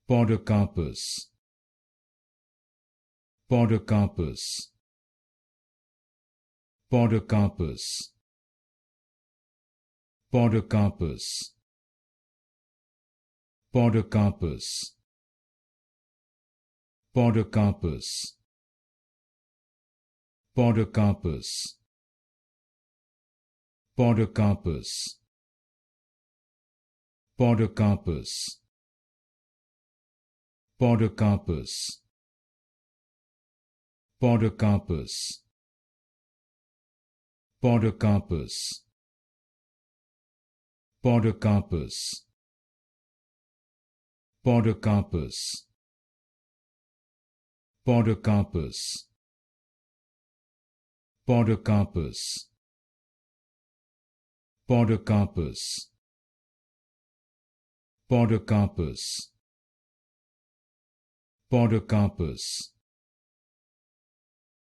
Podocarpus, Podocarpus, Podocarpus, Podocarpus, Podocarpus, Podocarpus, Podocarpus, Podocarpus, Podocarpus, Podocarpus, Podocarpus, Podocarpus, Podocarpus, Podocarpus, Podocarpus, Podocarpus, Podocarpus, Podocarpus, Podocarpus,